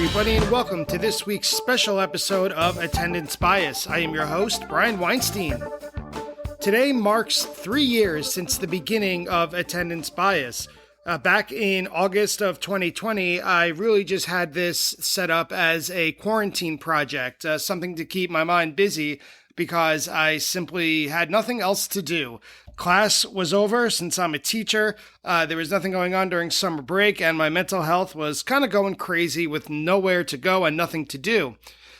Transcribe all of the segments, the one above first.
everybody, and welcome to this week's special episode of Attendance Bias. I am your host, Brian Weinstein. Today marks 3 years since the beginning of Attendance Bias. Back in August of 2020, I really just had this set up as a quarantine project, something to keep my mind busy because I simply had nothing else to do. Class was over since I'm a teacher. There was nothing going on during summer break, and my mental health was kind of going crazy with nowhere to go and nothing to do.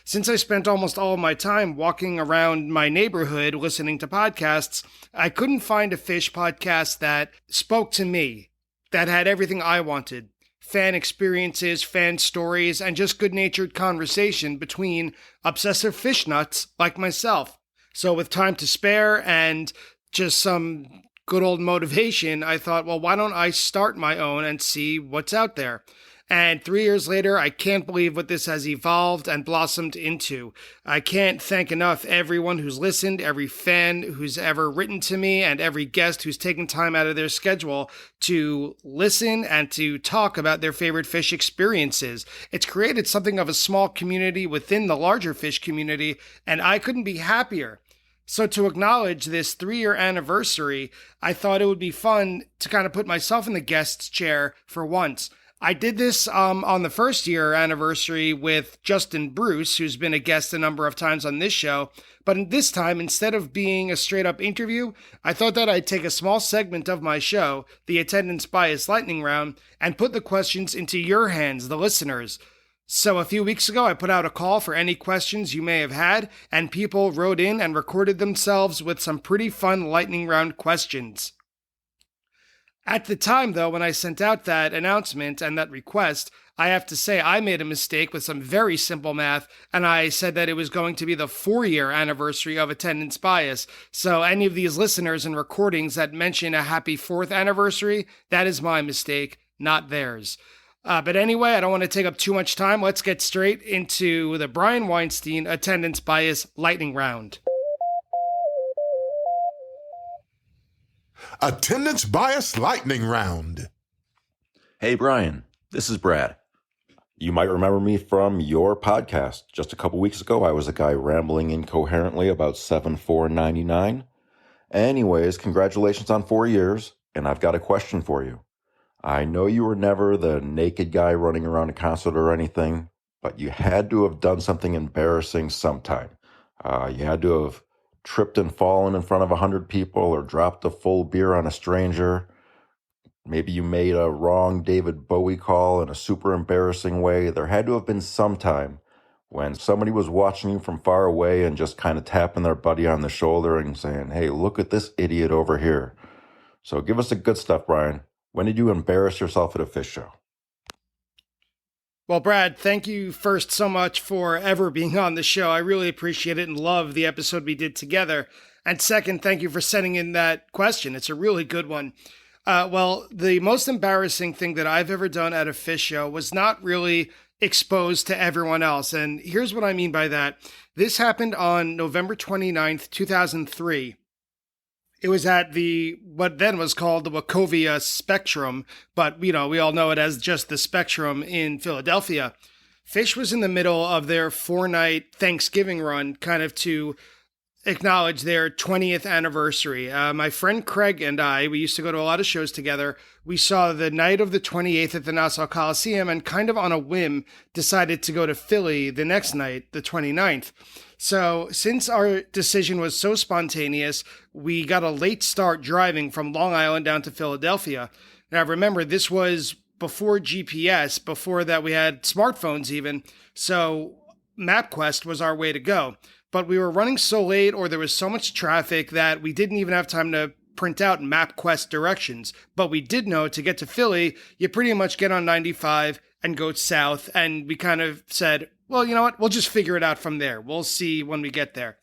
Since I spent almost all of my time walking around my neighborhood listening to podcasts, I couldn't find a fish podcast that spoke to me, that had everything I wanted. Fan experiences, fan stories, and just good-natured conversation between obsessive fish nuts like myself. So with time to spare and just some good old motivation, I thought, well, why don't I start my own and see what's out there? And 3 years later, I can't believe what this has evolved and blossomed into. I can't thank enough everyone who's listened, every fan who's ever written to me, and every guest who's taken time out of their schedule to listen and to talk about their favorite fish experiences. It's created something of a small community within the larger fish community, and I couldn't be happier. So to acknowledge this 3-year anniversary, I thought it would be fun to kind of put myself in the guest's chair for once. I did this on the first year anniversary with Justin Bruce, who's been a guest a number of times on this show. But this time, instead of being a straight-up interview, I thought that I'd take a small segment of my show, the Attendance Bias Lightning Round, and put the questions into your hands, the listeners. So a few weeks ago, I put out a call for any questions you may have had, and people wrote in and recorded themselves with some pretty fun lightning round questions. At the time, though, when I sent out that announcement and that request, I have to say I made a mistake with some very simple math, and I said that it was going to be the 4-year anniversary of Attendance Bias. So any of these listeners and recordings that mention a happy 4th anniversary, that is my mistake, not theirs. But anyway, I don't want to take up too much time. Let's get straight into the Brian Weinstein Attendance Bias Lightning Round. Attendance Bias Lightning Round. Hey, Brian, this is Brad. You might remember me from your podcast. Just a couple weeks ago, I was a guy rambling incoherently about 7499. Anyways, congratulations on 4 years, and I've got a question for you. I know you were never the naked guy running around a concert or anything, but you had to have done something embarrassing sometime. You had to have tripped and fallen in front of 100 people or dropped a full beer on a stranger. Maybe you made a wrong David Bowie call in a super embarrassing way. There had to have been some time when somebody was watching you from far away and just kind of tapping their buddy on the shoulder and saying, hey, look at this idiot over here. So give us the good stuff, Brian. When did you embarrass yourself at a fish show? Well, Brad, thank you first so much for ever being on the show. I really appreciate it and love the episode we did together. And second, thank you for sending in that question. It's a really good one. Well, the most embarrassing thing that I've ever done at a fish show was not really exposed to everyone else. And here's what I mean by that. This happened on November 29th, 2003. It was at what then was called the Wachovia Spectrum, but, we all know it as just the Spectrum in Philadelphia. Fish was in the middle of their 4-night Thanksgiving run, kind of to acknowledge their 20th anniversary. My friend Craig and I, we used to go to a lot of shows together. We saw the night of the 28th at the Nassau Coliseum and kind of on a whim decided to go to Philly the next night, the 29th. So since our decision was so spontaneous, we got a late start driving from Long Island down to Philadelphia. Now remember, this was before GPS, before that we had smartphones even, so MapQuest was our way to go. But we were running so late or there was so much traffic that we didn't even have time to print out MapQuest directions. But we did know to get to Philly, you pretty much get on 95 and go south, and we kind of said, well, you know what? We'll just figure it out from there. We'll see when we get there.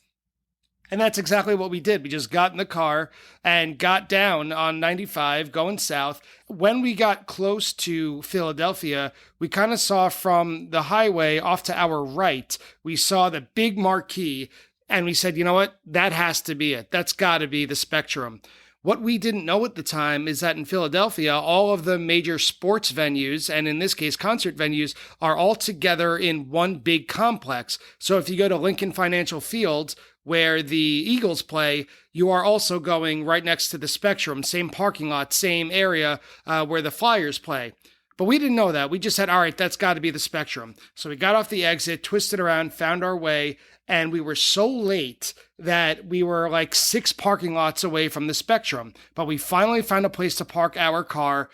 And that's exactly what we did. We just got in the car and got down on 95 going south. When we got close to Philadelphia, we kind of saw from the highway off to our right, we saw the big marquee and we said, you know what? That has to be it. That's got to be the Spectrum. What we didn't know at the time is that in Philadelphia, all of the major sports venues, and in this case, concert venues, are all together in one big complex. So if you go to Lincoln Financial Field, where the Eagles play, you are also going right next to the Spectrum, same parking lot, same area where the Flyers play. But we didn't know that. We just said, all right, that's got to be the Spectrum. So we got off the exit, twisted around, found our way, and we were so late that we were like 6 parking lots away from the Spectrum. But we finally found a place to park our car,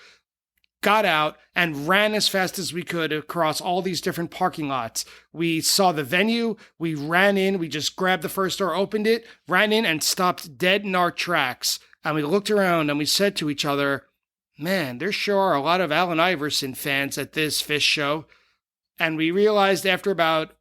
got out, and ran as fast as we could across all these different parking lots. We saw the venue, we ran in, we just grabbed the first door, opened it, ran in, and stopped dead in our tracks. And we looked around and we said to each other, man, there sure are a lot of Allen Iverson fans at this Phish show. And we realized after about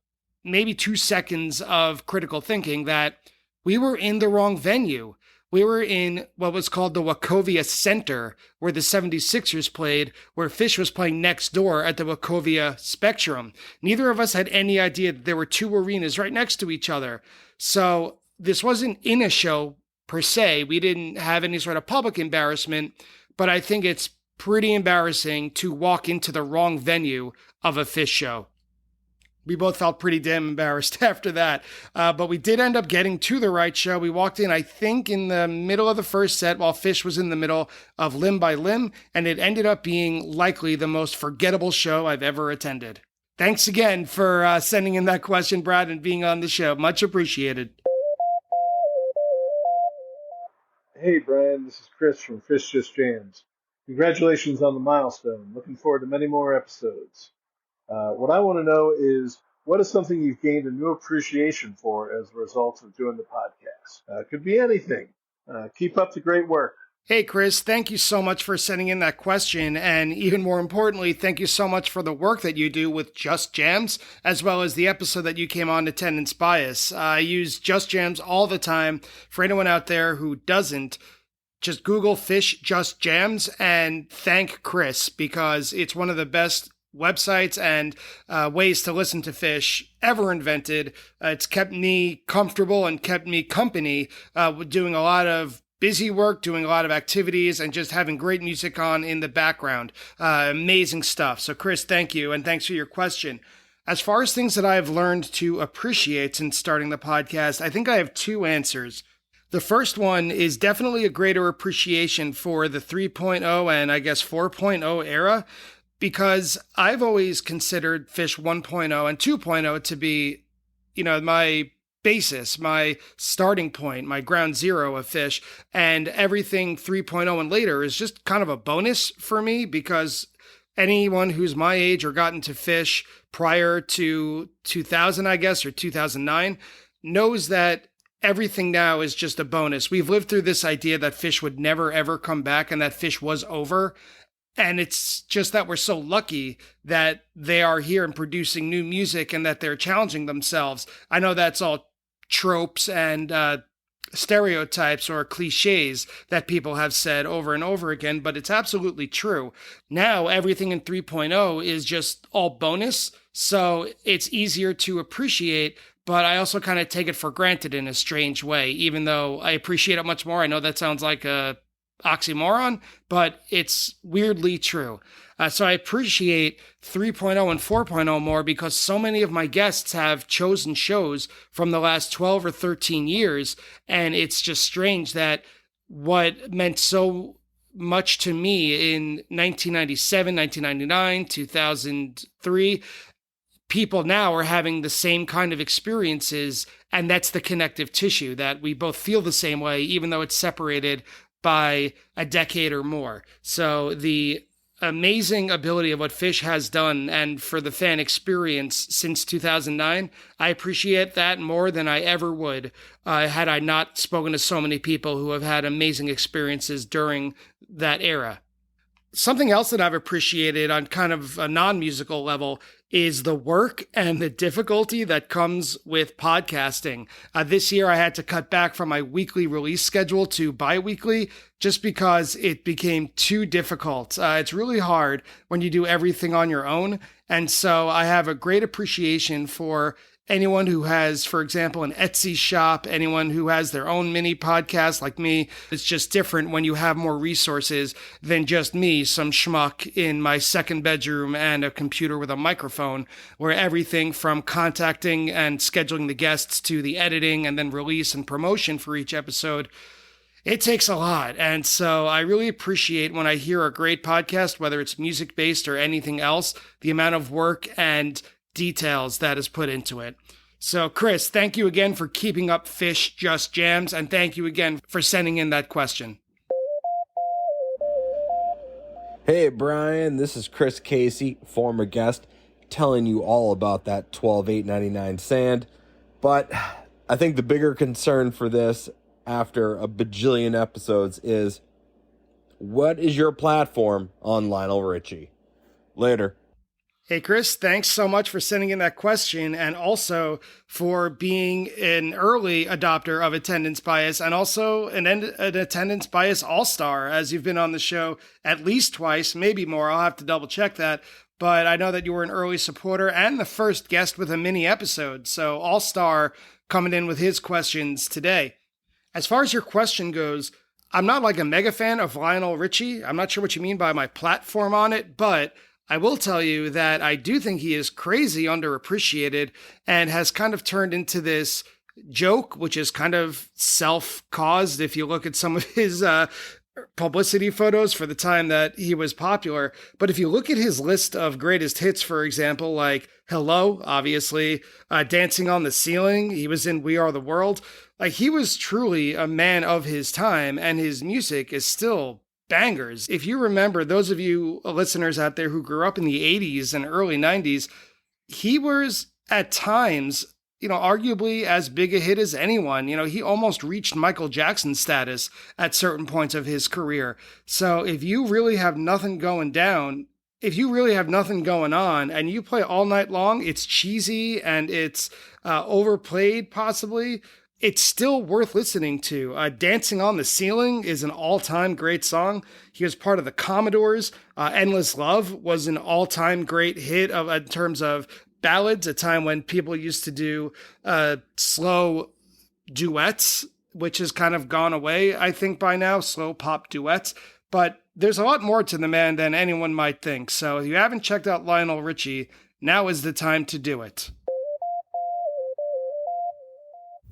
maybe 2 seconds of critical thinking that we were in the wrong venue. We were in what was called the Wachovia Center, where the 76ers played, where Phish was playing next door at the Wachovia Spectrum. Neither of us had any idea that there were 2 arenas right next to each other. So this wasn't in a show per se. We didn't have any sort of public embarrassment, but I think it's pretty embarrassing to walk into the wrong venue of a Phish show. We both felt pretty damn embarrassed after that, but we did end up getting to the right show. We walked in, I think, in the middle of the first set while Phish was in the middle of Limb by Limb, and it ended up being likely the most forgettable show I've ever attended. Thanks again for sending in that question, Brad, and being on the show. Much appreciated. Hey, Brian, this is Chris from Phish Just Jams. Congratulations on the milestone. Looking forward to many more episodes. What I want to know is, what is something you've gained a new appreciation for as a result of doing the podcast? Could be anything. Keep up the great work. Hey, Chris, thank you so much for sending in that question. And even more importantly, thank you so much for the work that you do with Just Jams, as well as the episode that you came on, Attendance Bias. I use Just Jams all the time. For anyone out there who doesn't, just Google Phish Just Jams and thank Chris, because it's one of the best websites and ways to listen to Phish ever invented. It's kept me comfortable and kept me company doing a lot of busy work, doing a lot of activities, and just having great music on in the background. Amazing stuff. So Chris, thank you, and thanks for your question. As far as things that I've learned to appreciate since starting the podcast, I think I have 2 answers. The first one is definitely a greater appreciation for the 3.0 and I guess 4.0 era, because I've always considered Phish 1.0 and 2.0 to be, my basis, my starting point, my ground zero of Phish, and everything 3.0 and later is just kind of a bonus for me, because anyone who's my age or got into Phish prior to 2000, I guess, or 2009, knows that everything now is just a bonus. We've lived through this idea that Phish would never, ever come back and that Phish was over. And it's just that we're so lucky that they are here and producing new music and that they're challenging themselves. I know that's all tropes and stereotypes or cliches that people have said over and over again, but it's absolutely true. Now, everything in 3.0 is just all bonus, so it's easier to appreciate, but I also kind of take it for granted in a strange way, even though I appreciate it much more. I know that sounds like a oxymoron, but it's weirdly true. So I appreciate 3.0 and 4.0 more because so many of my guests have chosen shows from the last 12 or 13 years. And it's just strange that what meant so much to me in 1997, 1999, 2003, people now are having the same kind of experiences. And that's the connective tissue, that we both feel the same way, even though it's separated by a decade or more. So the amazing ability of what Phish has done and for the fan experience since 2009, I appreciate that more than I ever would had I not spoken to so many people who have had amazing experiences during that era. Something else that I've appreciated on kind of a non-musical level is the work and the difficulty that comes with podcasting. This year, I had to cut back from my weekly release schedule to bi-weekly just because it became too difficult. It's really hard when you do everything on your own. And so I have a great appreciation for anyone who has, for example, an Etsy shop, anyone who has their own mini podcast like me. It's just different when you have more resources than just me, some schmuck in my second bedroom and a computer with a microphone, where everything from contacting and scheduling the guests to the editing and then release and promotion for each episode, it takes a lot. And so I really appreciate when I hear a great podcast, whether it's music-based or anything else, the amount of work and details that is put into it. So, Chris, thank you again for keeping up Fish Just Jams, and thank you again for sending in that question. Hey, Brian, this is Chris Casey, former guest, telling you all about that $12,899 sand. But I think the bigger concern for this after a bajillion episodes is, what is your platform on Lionel Richie? Later. Hey, Chris, thanks so much for sending in that question and also for being an early adopter of attendance bias and also an attendance bias all-star, as you've been on the show at least twice, maybe more. I'll have to double check that. But I know that you were an early supporter and the first guest with a mini episode. So all-star coming in with his questions today. As far as your question goes, I'm not like a mega fan of Lionel Richie. I'm not sure what you mean by my platform on it, but I will tell you that I do think he is crazy underappreciated and has kind of turned into this joke, which is kind of self-caused if you look at some of his publicity photos for the time that he was popular. But if you look at his list of greatest hits, for example, like Hello, obviously, Dancing on the Ceiling, he was in We Are the World. Like, he was truly a man of his time, and his music is still bangers. If you remember, those of you listeners out there who grew up in the 80s and early 90s, he was at times, arguably as big a hit as anyone. He almost reached Michael Jackson status at certain points of his career. So if you really have nothing going on and you play all night long, it's cheesy and it's overplayed possibly, it's still worth listening to. Dancing on the Ceiling is an all-time great song. He was part of the Commodores. Endless Love was an all-time great hit in terms of ballads, a time when people used to do slow duets, which has kind of gone away, I think, by now, slow pop duets. But there's a lot more to the man than anyone might think. So if you haven't checked out Lionel Richie, now is the time to do it.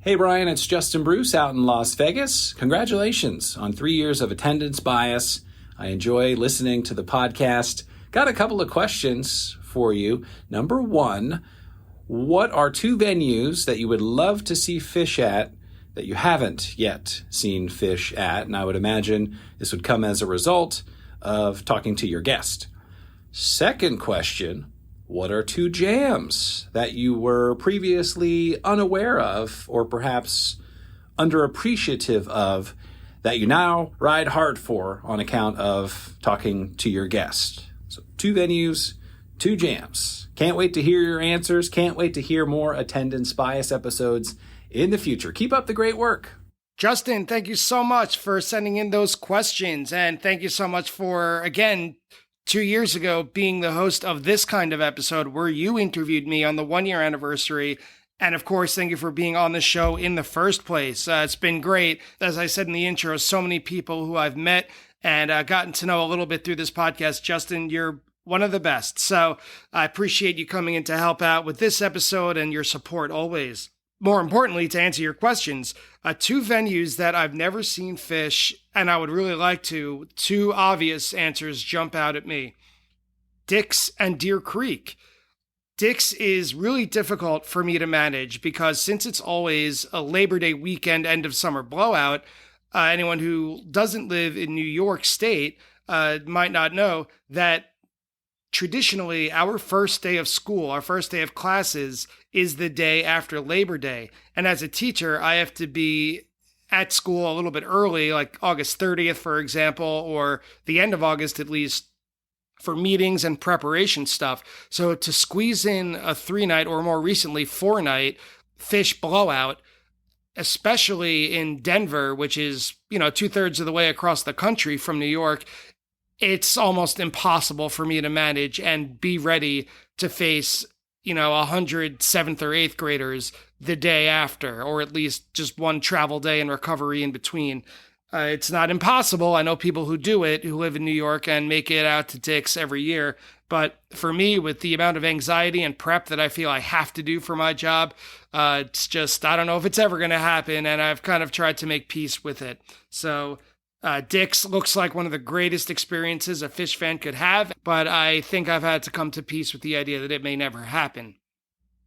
Hey Brian, it's Justin Bruce out in Las Vegas. Congratulations on 3 years of attendance bias. I enjoy listening to the podcast. Got a couple of questions for you. Number one, what are 2 venues that you would love to see Fish at that you haven't yet seen Fish at? And I would imagine this would come as a result of talking to your guest. Second question, what are 2 jams that you were previously unaware of or perhaps underappreciative of that you now ride hard for on account of talking to your guest? So 2 venues, 2 jams. Can't wait to hear your answers. Can't wait to hear more attendance bias episodes in the future. Keep up the great work. Justin, thank you so much for sending in those questions. And thank you so much for, again, 2 years ago, being the host of this kind of episode where you interviewed me on the 1-year anniversary. And of course, thank you for being on the show in the first place. It's been great. As I said in the intro, so many people who I've met and gotten to know a little bit through this podcast. Justin, you're one of the best. So I appreciate you coming in to help out with this episode and your support always. More importantly, to answer your questions, 2 venues that I've never seen Fish, and I would really like to, 2 obvious answers jump out at me. Dick's and Deer Creek. Dick's is really difficult for me to manage because since it's always a Labor Day weekend end of summer blowout, anyone who doesn't live in New York State might not know that traditionally, our first day of school, our first day of classes is the day after Labor Day. And as a teacher, I have to be at school a little bit early, like August 30th, for example, or the end of August at least, for meetings and preparation stuff. So to squeeze in a 3-night or more recently 4-night Fish blowout, especially in Denver, which is, 2/3 of the way across the country from New York, it's almost impossible for me to manage and be ready to face 100 7th or 8th graders the day after, or at least just one travel day and recovery in between. It's not impossible. I know people who do it, who live in New York and make it out to Dick's every year. But for me, with the amount of anxiety and prep that I feel I have to do for my job, it's just, I don't know if it's ever going to happen. And I've kind of tried to make peace with it. So Dick's looks like one of the greatest experiences a Phish fan could have. But I think I've had to come to peace with the idea that it may never happen.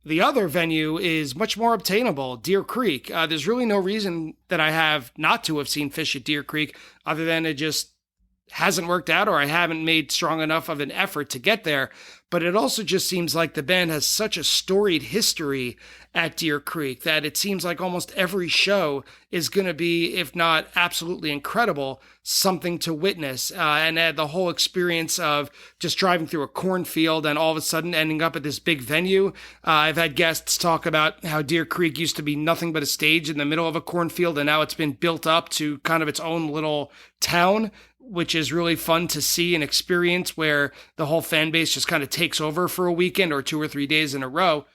The other venue is much more obtainable, Deer Creek. There's really no reason that I have not to have seen Phish at Deer Creek other than it just hasn't worked out, or I haven't made strong enough of an effort to get there. But it also just seems like the band has such a storied history at Deer Creek that it seems like almost every show is going to be, if not absolutely incredible, something to witness. And the whole experience of just driving through a cornfield and all of a sudden ending up at this big venue. I've had guests talk about how Deer Creek used to be nothing but a stage in the middle of a cornfield, and now it's been built up to kind of its own little town, which is really fun to see and experience, where the whole fan base just kind of takes over for a weekend or 2 or 3 days in a row.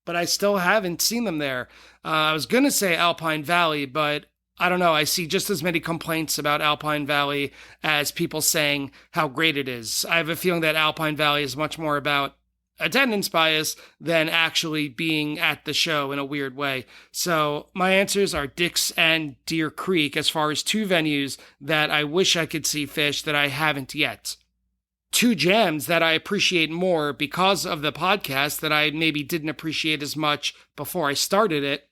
But I still haven't seen them there. I was going to say Alpine Valley, but I don't know. I see just as many complaints about Alpine Valley as people saying how great it is. I have a feeling that Alpine Valley is much more about attendance bias than actually being at the show in a weird way. So my answers are Dick's and Deer Creek as far as 2 venues that I wish I could see Phish that I haven't yet. 2 jams that I appreciate more because of the podcast that I maybe didn't appreciate as much before I started it.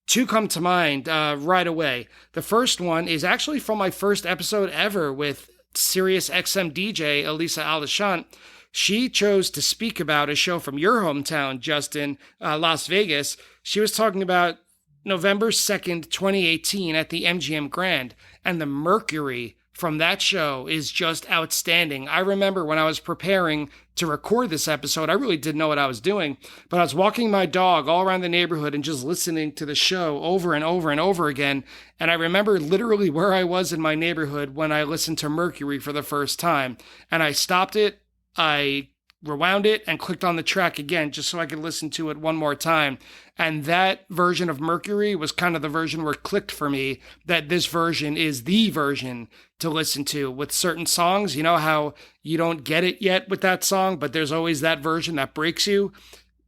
2 come to mind right away. The first one is actually from my first episode ever with Sirius XM DJ Elisa Aldeschant. She chose to speak about a show from your hometown, Justin, Las Vegas. She was talking about November 2nd, 2018 at the MGM Grand, and the Mercury from that show is just outstanding. I remember when I was preparing to record this episode, I really didn't know what I was doing, but I was walking my dog all around the neighborhood and just listening to the show over and over and over again. And I remember literally where I was in my neighborhood when I listened to Mercury for the first time. And I stopped it, I rewound it, and clicked on the track again just so I could listen to it one more time. And that version of Mercury was kind of the version where it clicked for me that this version is the version to listen to with certain songs. You know how you don't get it yet with that song, but there's always that version that breaks you?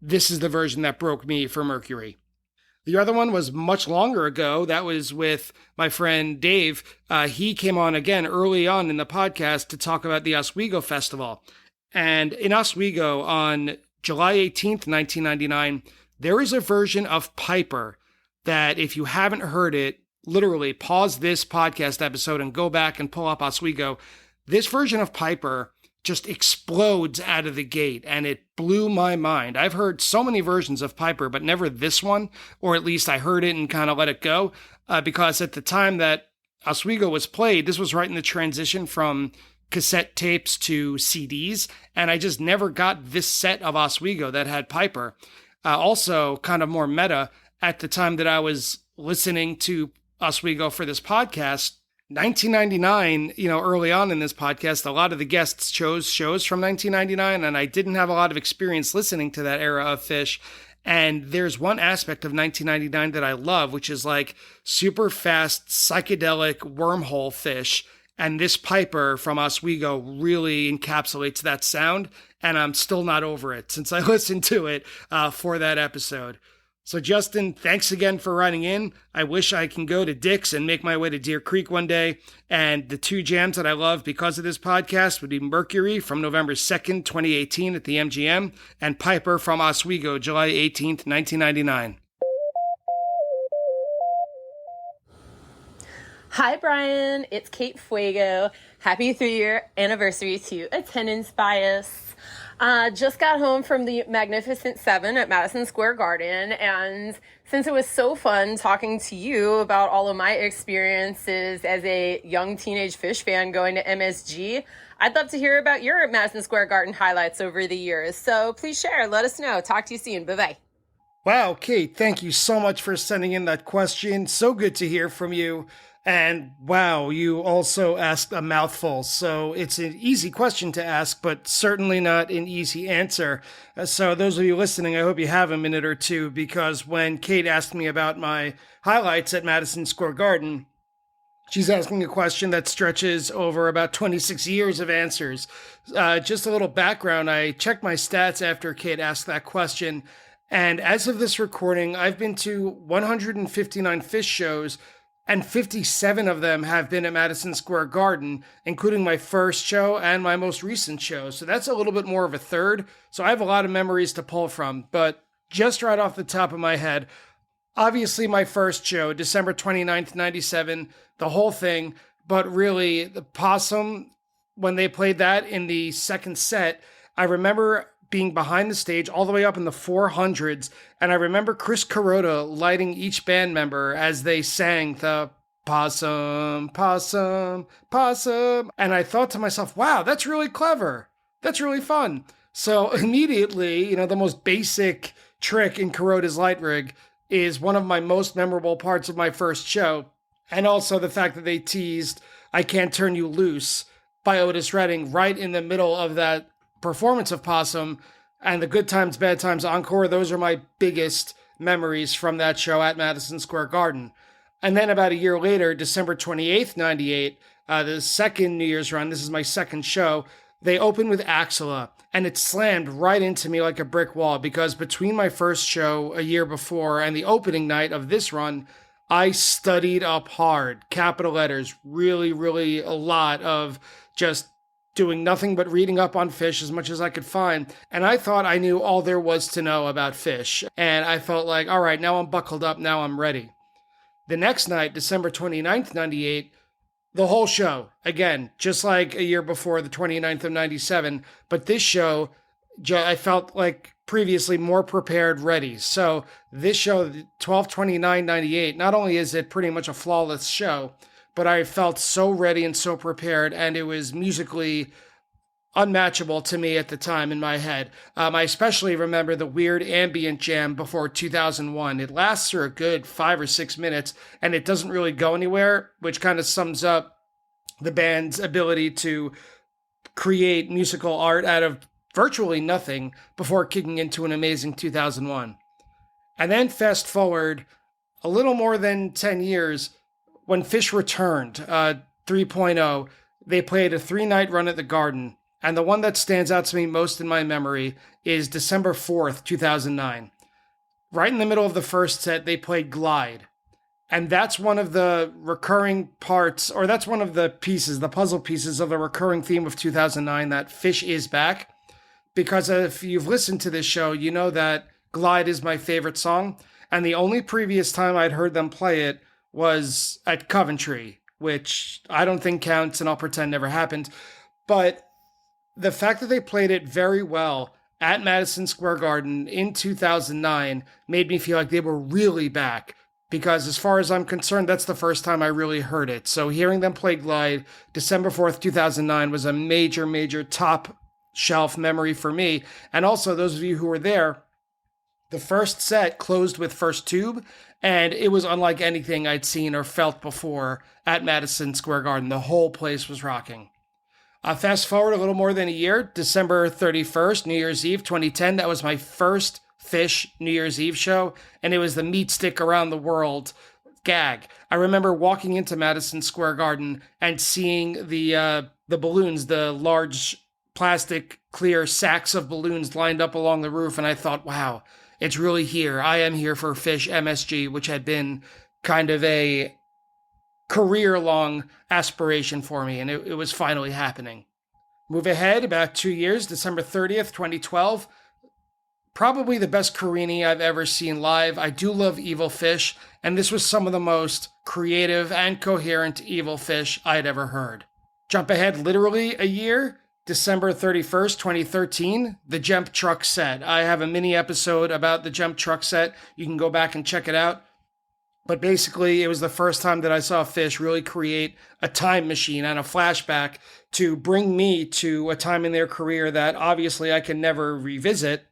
This is the version that broke me for Mercury. The other one was much longer ago. That was with my friend Dave. He came on again early on in the podcast to talk about the Oswego Festival. And in Oswego on July 18th, 1999, there is a version of Piper that if you haven't heard it, literally pause this podcast episode and go back and pull up Oswego. This version of Piper just explodes out of the gate, and it blew my mind. I've heard so many versions of Piper, but never this one, or at least I heard it and kind of let it go, because at the time that Oswego was played, this was right in the transition from cassette tapes to CDs, and I just never got this set of Oswego that had Piper. Also, kind of more meta, at the time that I was listening to Oswego for this podcast, 1999, early on in this podcast, a lot of the guests chose shows from 1999, and I didn't have a lot of experience listening to that era of Phish. And there's one aspect of 1999 that I love, which is like super fast, psychedelic wormhole Phish. And this Piper from Oswego really encapsulates that sound, and I'm still not over it since I listened to it for that episode. So Justin, thanks again for writing in. I wish I can go to Dick's and make my way to Deer Creek one day. And the 2 jams that I love because of this podcast would be Mercury from November 2nd, 2018 at the MGM, and Piper from Oswego, July 18th, 1999. Hi, Brian. It's Kate Fuego. Happy 3-year anniversary to Attendance Bias. Just got home from the Magnificent 7 at Madison Square Garden, and since it was so fun talking to you about all of my experiences as a young teenage Phish fan going to MSG, I'd love to hear about your Madison Square Garden highlights over the years. So please share. Let us know. Talk to you soon. Bye-bye. Wow, Kate, thank you so much for sending in that question. So good to hear from you. And wow, you also asked a mouthful. So it's an easy question to ask, but certainly not an easy answer. So those of you listening, I hope you have a minute or two, because when Kate asked me about my highlights at Madison Square Garden, she's asking a question that stretches over about 26 years of answers. Just a little background, I checked my stats after Kate asked that question, and as of this recording, I've been to 159 Phish shows, and 57 of them have been at Madison Square Garden, including my first show and my most recent show. So that's a little bit more of a third. So I have a lot of memories to pull from, but just right off the top of my head, obviously my first show, December 29th, 97, the whole thing, but really the Possum, when they played that in the second set, I remember being behind the stage all the way up in the 400s, and I remember Chris Kuroda lighting each band member as they sang the Possum, Possum, Possum, and I thought to myself, wow, that's really clever. That's really fun. So immediately, the most basic trick in Kuroda's light rig is one of my most memorable parts of my first show, and also the fact that they teased I Can't Turn You Loose by Otis Redding right in the middle of that performance of Possum, and the Good Times, Bad Times encore. Those are my biggest memories from that show at Madison Square Garden. And then about a year later, December 28th, 98, the second New Year's run, this is my second show, they opened with Axela, and it slammed right into me like a brick wall, because between my first show a year before and the opening night of this run, I studied up hard, capital letters, really, really a lot of just doing nothing but reading up on Phish as much as I could find. And I thought I knew all there was to know about Phish. And I felt like, all right, now I'm buckled up, now I'm ready. The next night, December 29th, 98, the whole show, again, just like a year before, the 29th of 97, but this show, I felt like previously more prepared, ready. So this show, 12/29/98, not only is it pretty much a flawless show, but I felt so ready and so prepared, and it was musically unmatchable to me at the time in my head. I especially remember the weird ambient jam before 2001. It lasts for a good 5 or 6 minutes, and it doesn't really go anywhere, which kind of sums up the band's ability to create musical art out of virtually nothing before kicking into an amazing 2001. And then fast forward a little more than 10 years, when Phish returned, 3.0, they played a 3-night run at the Garden, and the one that stands out to me most in my memory is December 4th, 2009. Right in the middle of the first set, they played Glide, and that's one of the recurring parts, or that's one of the pieces, the puzzle pieces of the recurring theme of 2009, that Phish is back, because if you've listened to this show, you know that Glide is my favorite song, and the only previous time I'd heard them play it was at Coventry, which I don't think counts, and I'll pretend never happened. But the fact that they played it very well at Madison Square Garden in 2009 made me feel like they were really back, because as far as I'm concerned, that's the first time I really heard it. So hearing them play Glide December 4th, 2009 was a major, major top shelf memory for me. And also, those of you who were there, the first set closed with First Tube, and it was unlike anything I'd seen or felt before at Madison Square Garden. The whole place was rocking. Fast forward a little more than a year, December 31st, New Year's Eve, 2010. That was my first Phish New Year's Eve show, and it was the Meat Stick Around the World gag. I remember walking into Madison Square Garden and seeing the balloons, the large plastic clear sacks of balloons lined up along the roof, and I thought, wow, it's really here. I am here for Phish MSG, which had been kind of a career-long aspiration for me, and it was finally happening. Move ahead about 2 years, December 30th, 2012. Probably the best Carini I've ever seen live. I do love Evil Phish, and this was some of the most creative and coherent Evil Phish I'd ever heard. Jump ahead literally a year, December 31st, 2013, the Jump Truck set. I have a mini episode about the Jump Truck set. You can go back and check it out. But basically, it was the first time that I saw Phish really create a time machine and a flashback to bring me to a time in their career that obviously I can never revisit,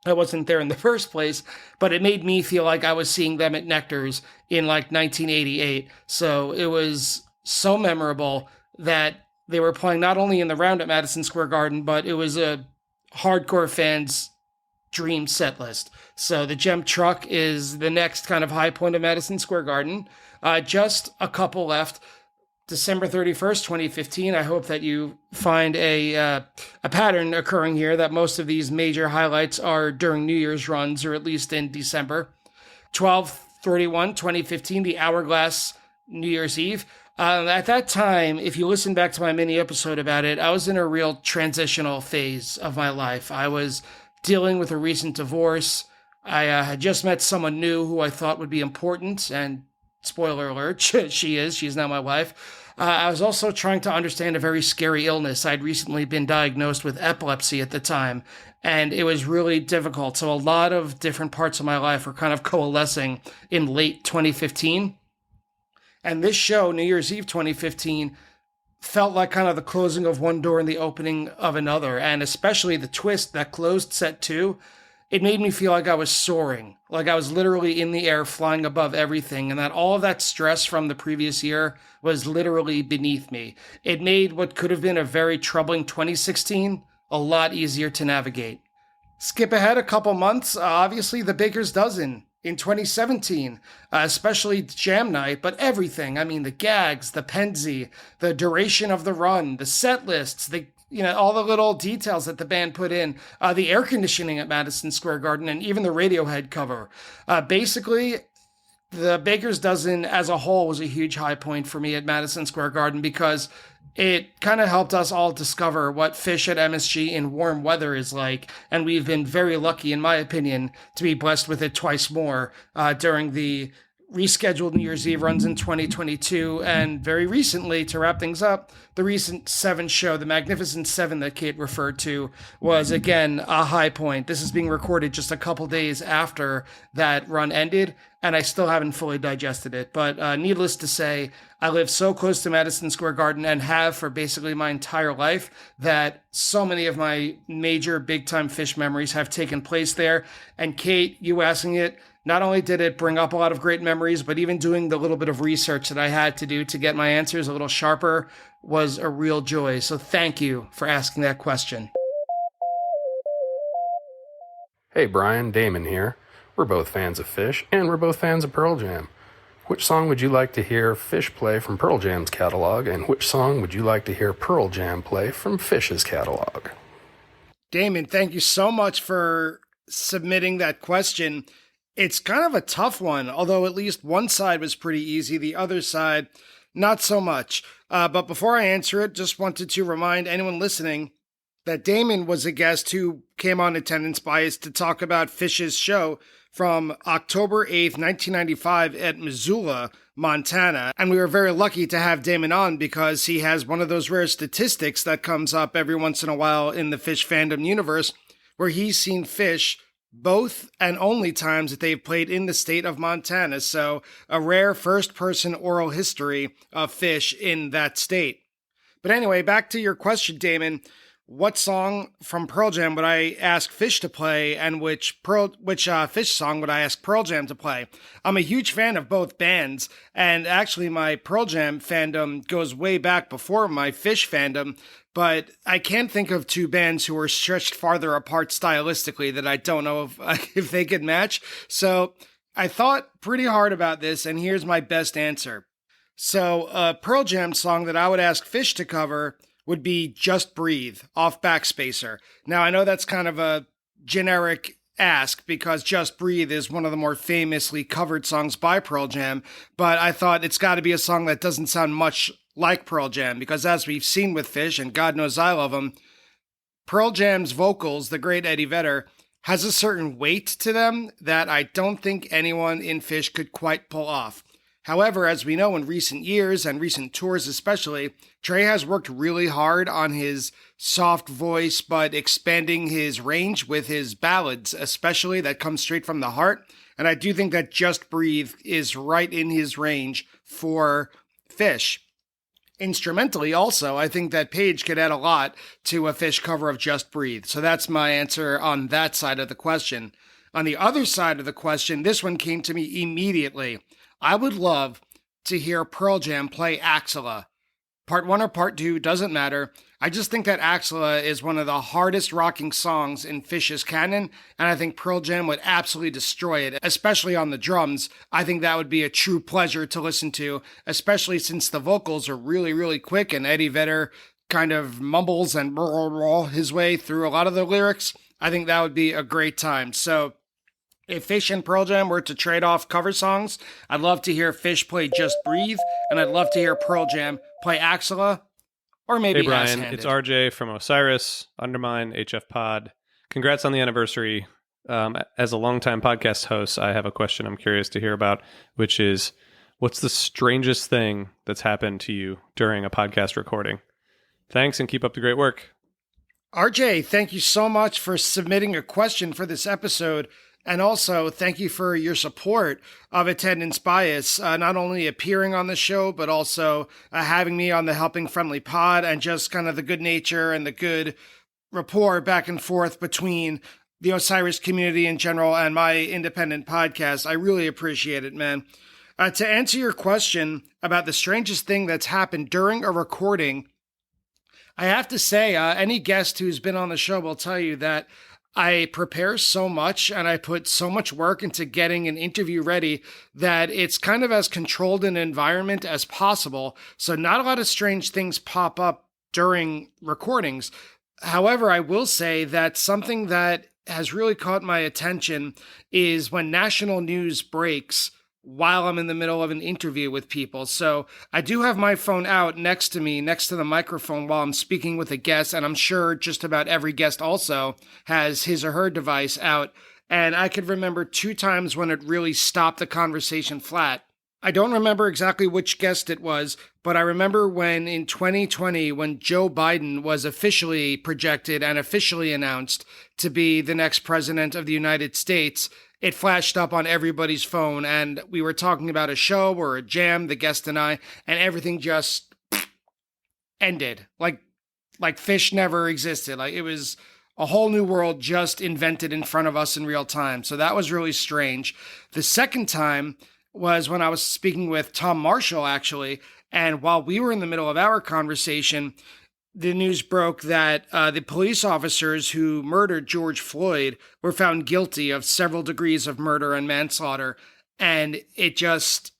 I wasn't there in the first place, but it made me feel like I was seeing them at Nectar's in like 1988. So it was so memorable that they were playing not only in the round at Madison Square Garden, but it was a hardcore fan's dream set list. So the Gem Truck is the next kind of high point of Madison Square Garden. Just a couple left. December 31st, 2015. I hope that you find a pattern occurring here, that most of these major highlights are during New Year's runs, or at least in December. 12/31/2015, the Hourglass New Year's Eve. At that time, if you listen back to my mini episode about it, I was in a real transitional phase of my life. I was dealing with a recent divorce. I had just met someone new who I thought would be important, and spoiler alert, she's now my wife. I was also trying to understand a very scary illness. I'd recently been diagnosed with epilepsy at the time, and it was really difficult. So a lot of different parts of my life were kind of coalescing in late 2015. And this show, New Year's Eve 2015, felt like kind of the closing of one door and the opening of another. And especially the twist that closed set 2, it made me feel like I was soaring, like I was literally in the air flying above everything, and that all of that stress from the previous year was literally beneath me. It made what could have been a very troubling 2016 a lot easier to navigate. Skip ahead a couple months, obviously the Baker's Dozen in 2017, especially Jam Night, but everything. I mean, the gags, the Penzi, the duration of the run, the set lists, all the little details that the band put in, the air conditioning at Madison Square Garden, and even the Radiohead cover. Basically, the Baker's Dozen as a whole was a huge high point for me at Madison Square Garden, because it kind of helped us all discover what Phish at MSG in warm weather is like, and we've been very lucky, in my opinion, to be blessed with it twice more during the rescheduled New Year's Eve runs in 2022, and very recently, to wrap things up, the recent 7 show, the Magnificent 7 that Kate referred to, was again a high point. This is being recorded just a couple days after that run ended, and I still haven't fully digested it. But needless to say, I live so close to Madison Square Garden, and have for basically my entire life, that so many of my major big-time Phish memories have taken place there. And Kate, you asking it, not only did it bring up a lot of great memories, but even doing the little bit of research that I had to do to get my answers a little sharper was a real joy. So thank you for asking that question. Hey Brian, Damon here. We're both fans of Phish, and we're both fans of Pearl Jam. Which song would you like to hear Phish play from Pearl Jam's catalog, and which song would you like to hear Pearl Jam play from Phish's catalog? Damon, thank you so much for submitting that question. It's kind of a tough one, although at least one side was pretty easy, the other side, not so much. But before I answer it, just wanted to remind anyone listening that Damon was a guest who came on Attendance Bias to talk about Phish's show from October 8th, 1995 at Missoula, Montana. And we were very lucky to have Damon on because he has one of those rare statistics that comes up every once in a while in the Phish fandom universe, where he's seen Phish both and only times that they've played in the state of Montana. So a rare first-person oral history of Phish in that state. But anyway, back to your question, Damon. What song from Pearl Jam would I ask Phish to play, and which Phish song would I ask Pearl Jam to play? I'm a huge fan of both bands, and actually my Pearl Jam fandom goes way back before my Phish fandom, but I can't think of two bands who are stretched farther apart stylistically that I don't know if they could match. So I thought pretty hard about this, and here's my best answer. So a Pearl Jam song that I would ask Phish to cover would be Just Breathe off Backspacer. Now, I know that's kind of a generic ask because Just Breathe is one of the more famously covered songs by Pearl Jam, but I thought it's got to be a song that doesn't sound much like Pearl Jam, because as we've seen with Phish, and God knows I love them, Pearl Jam's vocals, the great Eddie Vedder, has a certain weight to them that I don't think anyone in Phish could quite pull off. However, as we know in recent years, and recent tours especially, Trey has worked really hard on his soft voice, but expanding his range with his ballads, especially that come straight from the heart. And I do think that Just Breathe is right in his range for Phish. instrumentally also. I think that Paige could add a lot to a Phish cover of Just Breathe. So that's my answer on that side of the question. On the other side of the question, this one came to me immediately. I would love to hear Pearl Jam play Axela. Part 1 or Part 2, doesn't matter. I just think that Axela is one of the hardest rocking songs in Phish's canon, and I think Pearl Jam would absolutely destroy it, especially on the drums. I think that would be a true pleasure to listen to, especially since the vocals are really, really quick, and Eddie Vedder kind of mumbles and his way through a lot of the lyrics. I think that would be a great time. So if Phish and Pearl Jam were to trade off cover songs, I'd love to hear Phish play Just Breathe, and I'd love to hear Pearl Jam play Axela, or maybe Hey Brian, Ass-Handed. it's RJ from Osiris, Undermine, HF Pod. Congrats on the anniversary. As a longtime podcast host, I have a question I'm curious to hear about, which is, what's the strangest thing that's happened to you during a podcast recording? Thanks, and keep up the great work. RJ, thank you so much for submitting a question for this episode. And also, thank you for your support of Attendance Bias, not only appearing on the show, but also having me on the Helping Friendly Pod, and just kind of the good nature and the good rapport back and forth between the Osiris community in general and my independent podcast. I really appreciate it, man. To answer your question about the strangest thing that's happened during a recording, I have to say, any guest who's been on the show will tell you that I prepare so much and I put so much work into getting an interview ready that it's kind of as controlled an environment as possible. So not a lot of strange things pop up during recordings. However, I will say that something that has really caught my attention is when national news breaks while I'm in the middle of an interview with people. So I do have my phone out next to me, next to the microphone while I'm speaking with a guest, and I'm sure just about every guest also has his or her device out. And I could remember 2 times when it really stopped the conversation flat. I don't remember exactly which guest it was, but I remember when in 2020, when Joe Biden was officially projected and officially announced to be the next president of the United States, it flashed up on everybody's phone, and we were talking about a show or a jam, the guest and I, and everything just ended. Like Phish never existed. Like it was a whole new world just invented in front of us in real time. So that was really strange. The second time was when I was speaking with Tom Marshall, actually, and while we were in the middle of our conversation, the news broke that the police officers who murdered George Floyd were found guilty of several degrees of murder and manslaughter. And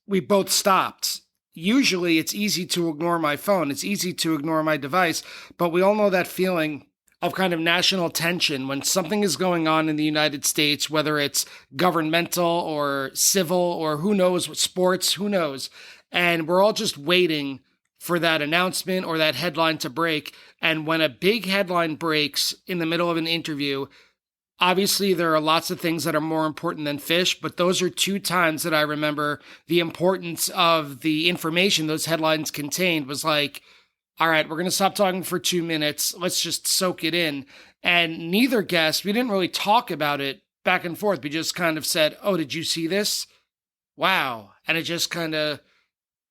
we both stopped. Usually it's easy to ignore my phone. It's easy to ignore my device. But we all know that feeling of kind of national tension when something is going on in the United States, whether it's governmental or civil or who knows, sports, who knows. And we're all just waiting for that announcement or that headline to break. And when a big headline breaks in the middle of an interview, obviously there are lots of things that are more important than Phish, but those are 2 times that I remember the importance of the information those headlines contained was like, all right, we're going to stop talking for 2 minutes. Let's just soak it in. And neither guest, we didn't really talk about it back and forth. We just kind of said, oh, did you see this? Wow. And it just kind of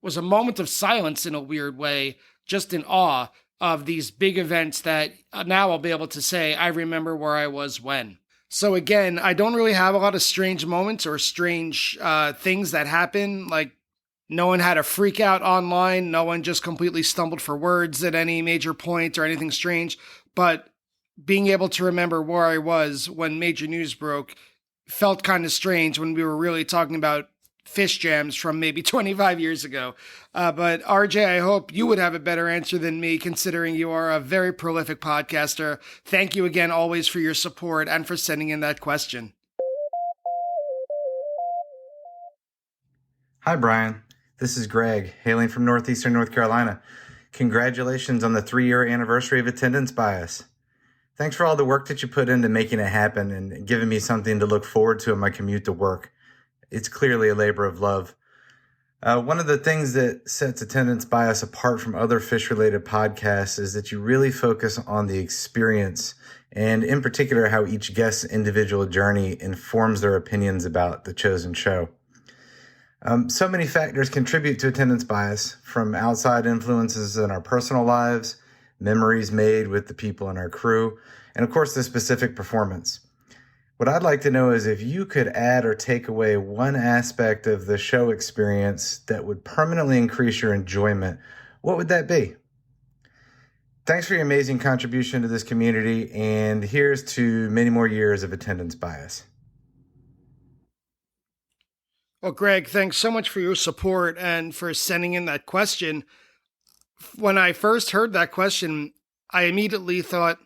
was a moment of silence in a weird way, just in awe of these big events that now I'll be able to say, I remember where I was when. So again, I don't really have a lot of strange moments or strange things that happen. Like no one had a freak out online. No one just completely stumbled for words at any major point or anything strange. But being able to remember where I was when major news broke felt kind of strange when we were really talking about Phish jams from maybe 25 years ago. But RJ, I hope you would have a better answer than me, considering you are a very prolific podcaster. Thank you again always for your support and for sending in that question. Hi, Brian. This is Greg, hailing from Northeastern North Carolina. Congratulations on the 3-year anniversary of Attendance Bias. Thanks for all the work that you put into making it happen and giving me something to look forward to in my commute to work. It's clearly a labor of love. One of the things that sets Attendance Bias apart from other Phish-related podcasts is that you really focus on the experience and in particular how each guest's individual journey informs their opinions about the chosen show. So many factors contribute to attendance bias, from outside influences in our personal lives, memories made with the people in our crew, and of course the specific performance. What I'd like to know is if you could add or take away one aspect of the show experience that would permanently increase your enjoyment, what would that be? Thanks for your amazing contribution to this community, and here's to many more years of attendance bias. Well, Greg, thanks so much for your support and for sending in that question. When I first heard that question, I immediately thought,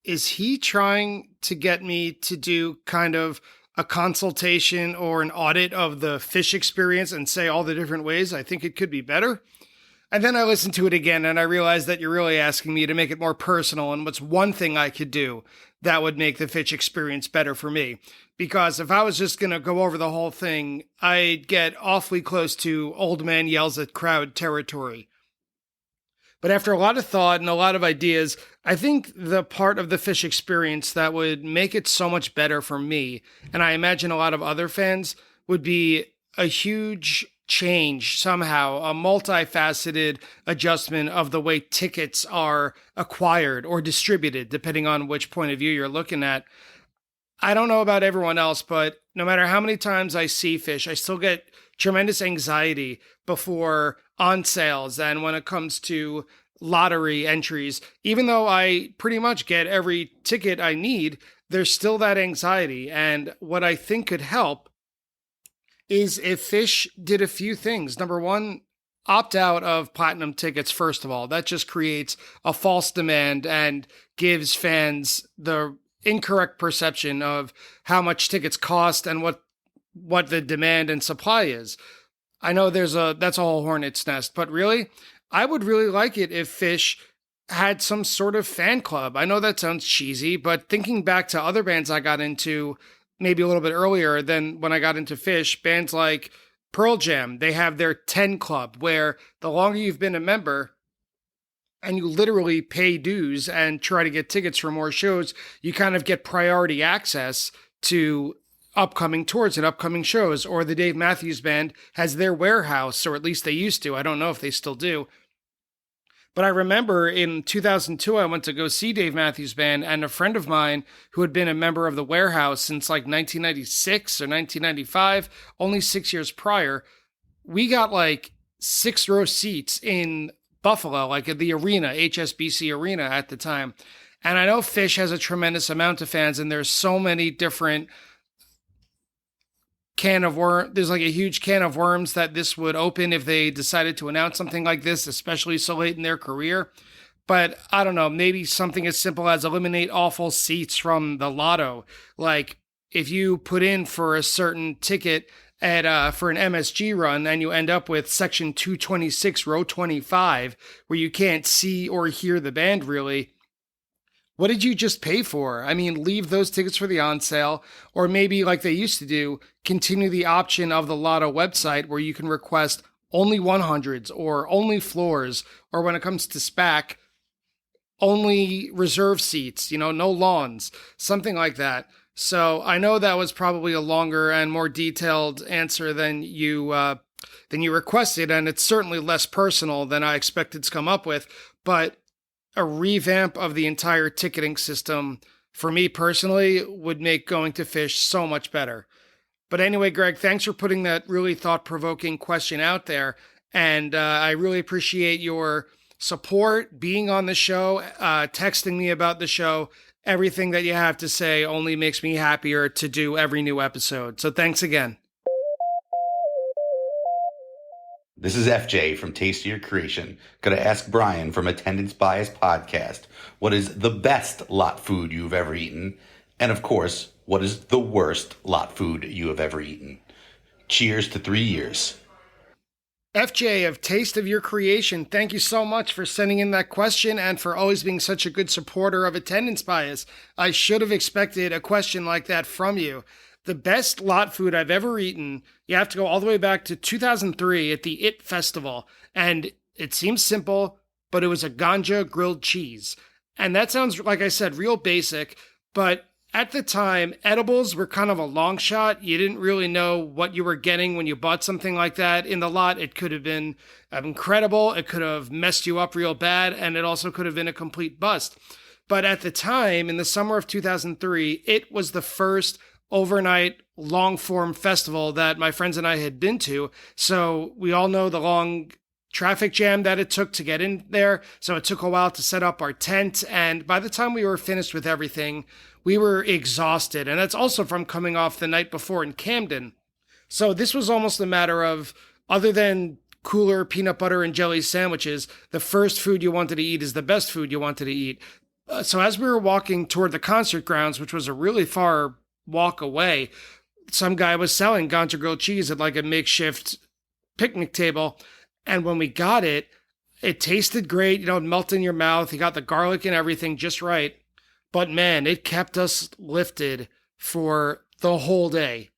is he trying to get me to do kind of a consultation or an audit of the Phish experience and say all the different ways I think it could be better? And then I listened to it again and I realized that you're really asking me to make it more personal and what's one thing I could do that would make the Phish experience better for me. Because if I was just going to go over the whole thing, I'd get awfully close to old man yells at crowd territory. But after a lot of thought and a lot of ideas, I think the part of the Phish experience that would make it so much better for me, and I imagine a lot of other fans, would be a huge change somehow, a multifaceted adjustment of the way tickets are acquired or distributed, depending on which point of view you're looking at. I don't know about everyone else, but no matter how many times I see Phish, I still get tremendous anxiety before on sales and when it comes to lottery entries. Even though I pretty much get every ticket I need, there's still that anxiety. And what I think could help is if Phish did a few things. Number one, opt out of platinum tickets, first of all. That just creates a false demand and gives fans the incorrect perception of how much tickets cost and what the demand and supply is. I know that's a whole hornet's nest, but really, I would really like it if Phish had some sort of fan club. I know that sounds cheesy, but thinking back to other bands I got into maybe a little bit earlier than when I got into Phish, bands like Pearl Jam, they have their 10 club, where the longer you've been a member, and you literally pay dues and try to get tickets for more shows, you kind of get priority access to upcoming tours and upcoming shows. Or the Dave Matthews Band has their warehouse, or at least they used to. I don't know if they still do. But I remember in 2002, I went to go see Dave Matthews Band, and a friend of mine who had been a member of the warehouse since like 1996 or 1995, only 6 years prior, we got like 6-row seats in Buffalo, like at the arena, HSBC Arena at the time. And I know Phish has a tremendous amount of fans, and there's so many different there's like a huge can of worms that this would open if they decided to announce something like this, especially so late in their career. But I don't know, maybe something as simple as eliminate awful seats from the lotto. Like if you put in for a certain ticket for an MSG run and you end up with section 226, row 25, where you can't see or hear the band really, what did you just pay for? I mean, leave those tickets for the on sale, or maybe like they used to do, continue the option of the Lotto website where you can request only 100s or only floors, or when it comes to SPAC, only reserve seats, no lawns, something like that. So I know that was probably a longer and more detailed answer than you requested, and it's certainly less personal than I expected to come up with, but a revamp of the entire ticketing system, for me personally, would make going to Phish so much better. But anyway, Greg, thanks for putting that really thought-provoking question out there, and I really appreciate your support, being on the show, texting me about the show. Everything that you have to say only makes me happier to do every new episode. So thanks again. This is FJ from Taste of Your Creation. Gonna ask Brian from Attendance Bias Podcast, what is the best lot food you've ever eaten? And of course, what is the worst lot food you have ever eaten? Cheers to 3 years. FJ of Taste of Your Creation, thank you so much for sending in that question and for always being such a good supporter of Attendance Bias. I should have expected a question like that from you. The best lot food I've ever eaten, you have to go all the way back to 2003 at the IT Festival. And it seems simple, but it was a ganja grilled cheese. And that sounds, like I said, real basic, but At the time, edibles were kind of a long shot. You didn't really know what you were getting when you bought something like that in the lot. It could have been incredible. It could have messed you up real bad, and it also could have been a complete bust. But at the time, in the summer of 2003, it was the first overnight long form festival that my friends and I had been to. So we all know the long traffic jam that it took to get in there. So it took a while to set up our tent. And by the time we were finished with everything, we were exhausted. And that's also from coming off the night before in Camden. So this was almost a matter of, other than cooler peanut butter and jelly sandwiches, the first food you wanted to eat is the best food you wanted to eat. So as we were walking toward the concert grounds, which was a really far walk away, some guy was selling Gonja grilled cheese at like a makeshift picnic table. And when we got it, it tasted great. It melted in your mouth. You got the garlic and everything just right. But man, it kept us lifted for the whole day.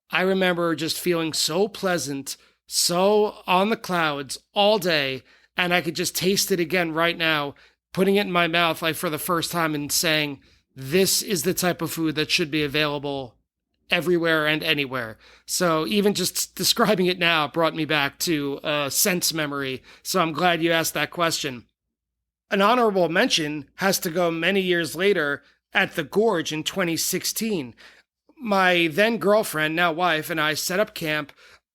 I remember just feeling so pleasant, so on the clouds all day. And I could just taste it again right now, putting it in my mouth like for the first time and saying, this is the type of food that should be available everywhere and anywhere. So even just describing it now brought me back to a sense memory. So I'm glad you asked that question. An honorable mention has to go many years later at the Gorge in 2016. My then girlfriend, now wife, and I set up camp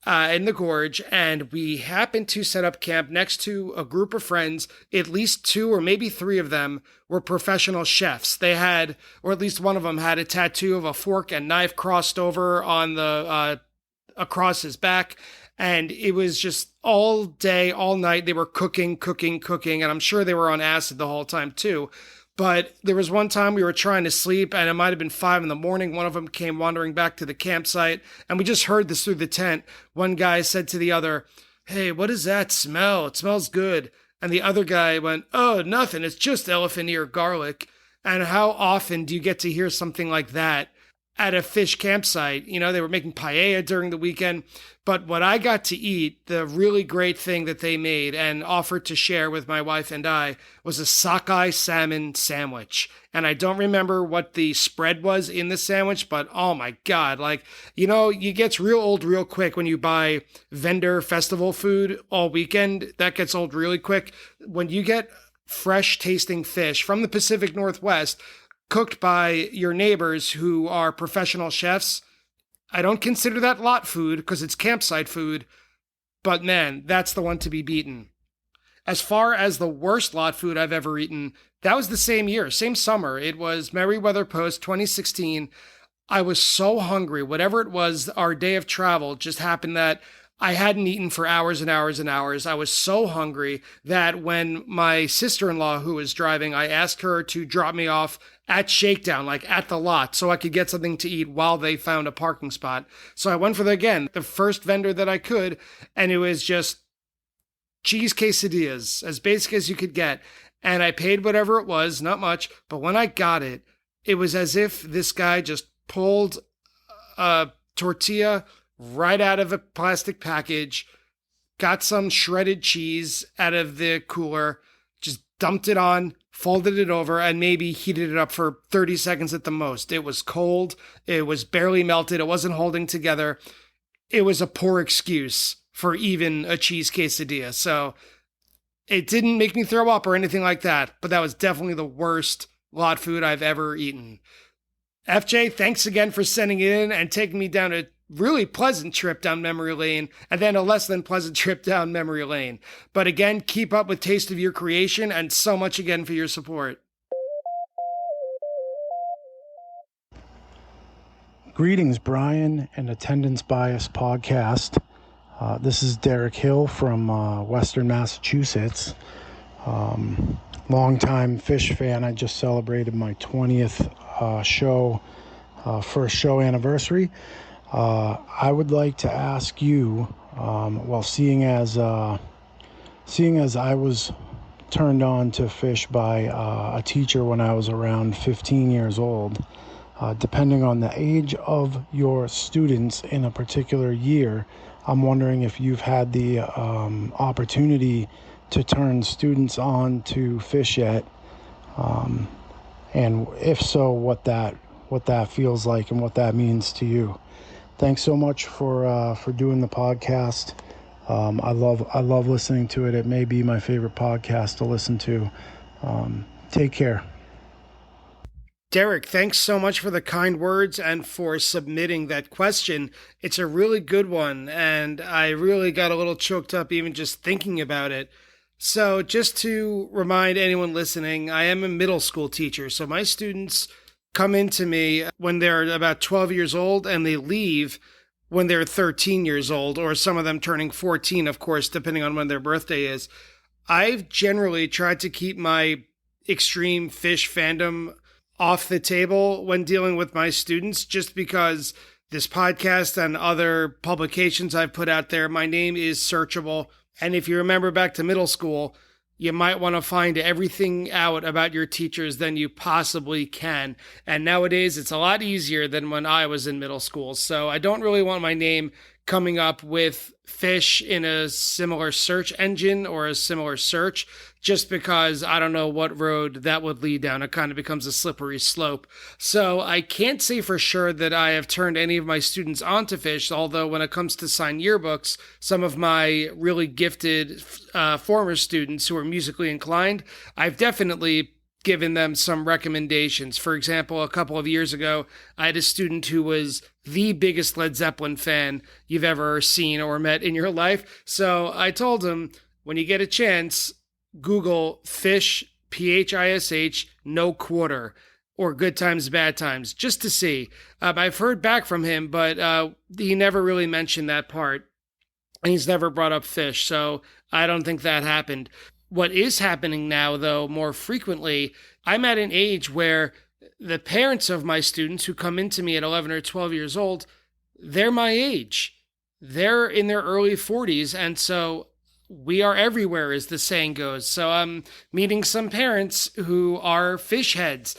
in the Gorge, and we happened to set up camp next to a group of friends. At least 2 or maybe 3 of them were professional chefs. They had, or at least one of them had, a tattoo of a fork and knife crossed over on the across his back. And it was just all day, all night. They were cooking. And I'm sure they were on acid the whole time too. But there was one time we were trying to sleep, and it might have been 5 a.m. One of them came wandering back to the campsite, and we just heard this through the tent. One guy said to the other, "Hey, what does that smell? It smells good." And the other guy went, "Oh, nothing. It's just elephant ear garlic." And how often do you get to hear something like that at a fish campsite? They were making paella during the weekend. But what I got to eat, the really great thing that they made and offered to share with my wife and I, was a sockeye salmon sandwich. And I don't remember what the spread was in the sandwich, but oh my God, it gets real old real quick when you buy vendor festival food all weekend. That gets old really quick. When you get fresh tasting fish from the Pacific Northwest, cooked by your neighbors who are professional chefs, I don't consider that lot food because it's campsite food, but man, that's the one to be beaten. As far as the worst lot food I've ever eaten, that was the same year, same summer. It was Merriweather Post 2016. I was so hungry. Whatever it was, our day of travel just happened that I hadn't eaten for hours and hours and hours. I was so hungry that when my sister-in-law, who was driving, I asked her to drop me off at Shakedown, like at the lot, so I could get something to eat while they found a parking spot. So I went for the first vendor that I could, and it was just cheese quesadillas, as basic as you could get. And I paid whatever it was, not much, but when I got it, it was as if this guy just pulled a tortilla right out of a plastic package, got some shredded cheese out of the cooler, just dumped it on, folded it over, and maybe heated it up for 30 seconds at the most. It was cold. It was barely melted. It wasn't holding together. It was a poor excuse for even a cheese quesadilla. So it didn't make me throw up or anything like that, but that was definitely the worst lot food I've ever eaten. FJ, thanks again for sending it in and taking me down a really pleasant trip down memory lane, and then a less than pleasant trip down memory lane. But again, keep up with Taste of Your Creation, and so much again for your support. Greetings, Brian and Attendance Bias podcast. This is Derek Hill from Western Massachusetts. Longtime Fish fan. I just celebrated my 20th first show anniversary. I would like to ask you, seeing as I was turned on to fish by a teacher when I was around 15 years old, depending on the age of your students in a particular year, I'm wondering if you've had the opportunity to turn students on to fish yet, and if so, what that what that feels like and what that means to you. Thanks so much for doing the podcast. I love listening to it. It may be my favorite podcast to listen to. Take care. Derek, thanks so much for the kind words and for submitting that question. It's a really good one, and I really got a little choked up even just thinking about it. So just to remind anyone listening, I am a middle school teacher, so my students come into me when they're about 12 years old, and they leave when they're 13 years old, or some of them turning 14, of course, depending on when their birthday is. I've generally tried to keep my extreme fish fandom off the table when dealing with my students, just because this podcast and other publications I've put out there, my name is searchable. And if you remember back to middle school, you might want to find everything out about your teachers than you possibly can. And nowadays, it's a lot easier than when I was in middle school. So I don't really want my name coming up with fish in a similar search engine or a similar search, just because I don't know what road that would lead down. It kind of becomes a slippery slope. So I can't say for sure that I have turned any of my students onto fish, although when it comes to signed yearbooks, some of my really gifted former students who are musically inclined, I've definitely given them some recommendations. For example, a couple of years ago, I had a student who was the biggest Led Zeppelin fan you've ever seen or met in your life. So I told him, when you get a chance, Google Phish, Phish, no quarter, or Good Times, Bad Times, just to see. I've heard back from him, but he never really mentioned that part. And he's never brought up Phish, so I don't think that happened. What is happening now, though, more frequently, I'm at an age where the parents of my students who come into me at 11 or 12 years old, they're my age. They're in their early 40s, and so we are everywhere, as the saying goes. So I'm meeting some parents who are fish heads.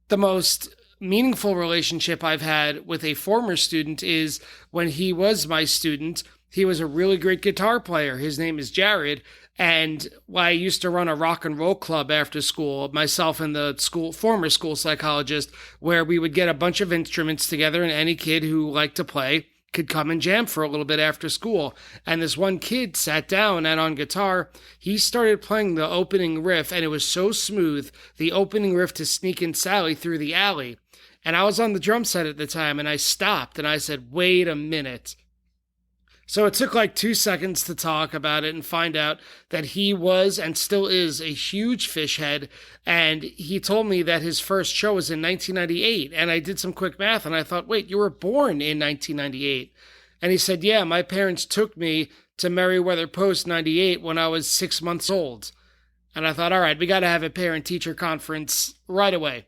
The most meaningful relationship I've had with a former student is when he was my student. He was a really great guitar player. His name is Jared. And I used to run a rock and roll club after school, myself and the former school psychologist, where we would get a bunch of instruments together, and any kid who liked to play could come and jam for a little bit after school. And this one kid sat down, and on guitar, he started playing the opening riff, and it was so smooth, the opening riff to Sneakin' Sally Through the Alley. And I was on the drum set at the time, and I stopped, and I said, wait a minute. So it took like 2 seconds to talk about it and find out that he was and still is a huge fish head. And he told me that his first show was in 1998. And I did some quick math and I thought, wait, you were born in 1998. And he said, yeah, my parents took me to Merriweather Post 98 when I was 6 months old. And I thought, all right, we got to have a parent-teacher conference right away.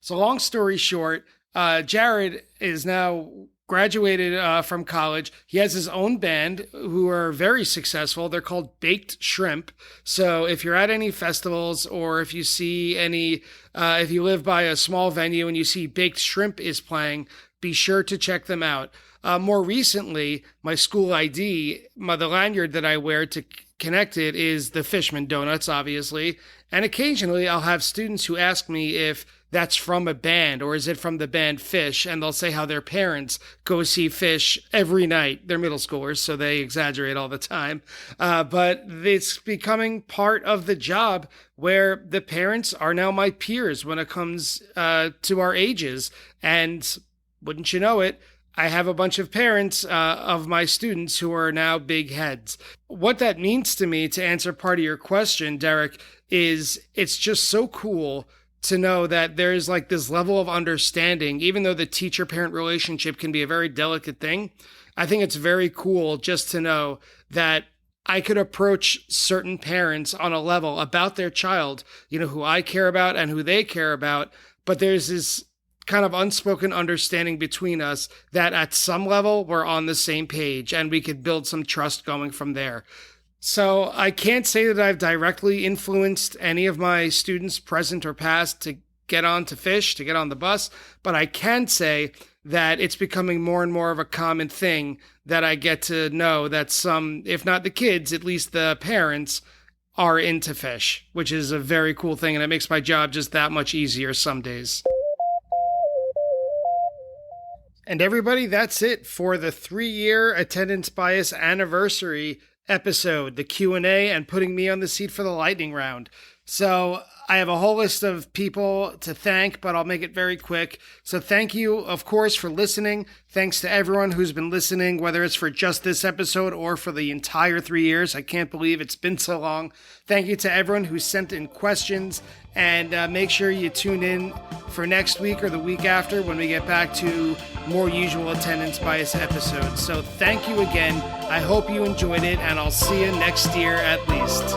So long story short, Jared is now graduated from college. He has his own band who are very successful. They're called Baked Shrimp. So if you're at any festivals or if you see any, if you live by a small venue and you see Baked Shrimp is playing, be sure to check them out. More recently, my school ID, the lanyard that I wear to connect it is the Fishman Donuts, obviously. And occasionally I'll have students who ask me if that's from a band or is it from the band Phish, and they'll say how their parents go see Phish every night. They're middle schoolers, so they exaggerate all the time. But it's becoming part of the job where the parents are now my peers when it comes to our ages. And wouldn't you know it, I have a bunch of parents of my students who are now big heads. What that means to me, to answer part of your question, Derek, is it's just so cool to know that there's like this level of understanding, even though the teacher-parent relationship can be a very delicate thing. I think it's very cool just to know that I could approach certain parents on a level about their child, who I care about and who they care about. But there's this kind of unspoken understanding between us that at some level we're on the same page and we could build some trust going from there. So I can't say that I've directly influenced any of my students, present or past, to get on to Phish, to get on the bus, but I can say that it's becoming more and more of a common thing that I get to know that some, if not the kids, at least the parents, are into Phish, which is a very cool thing, and it makes my job just that much easier some days. And everybody, that's it for the 3-year attendance bias anniversary episode, the Q&A, and putting me on the seat for the lightning round. So I have a whole list of people to thank, but I'll make it very quick. So thank you, of course, for listening. Thanks to everyone who's been listening, whether it's for just this episode or for the entire 3 years. I can't believe it's been so long. Thank you to everyone who sent in questions, and make sure you tune in for next week or the week after when we get back to more usual attendance bias episodes. So thank you again. I hope you enjoyed it, and I'll see you next year at least.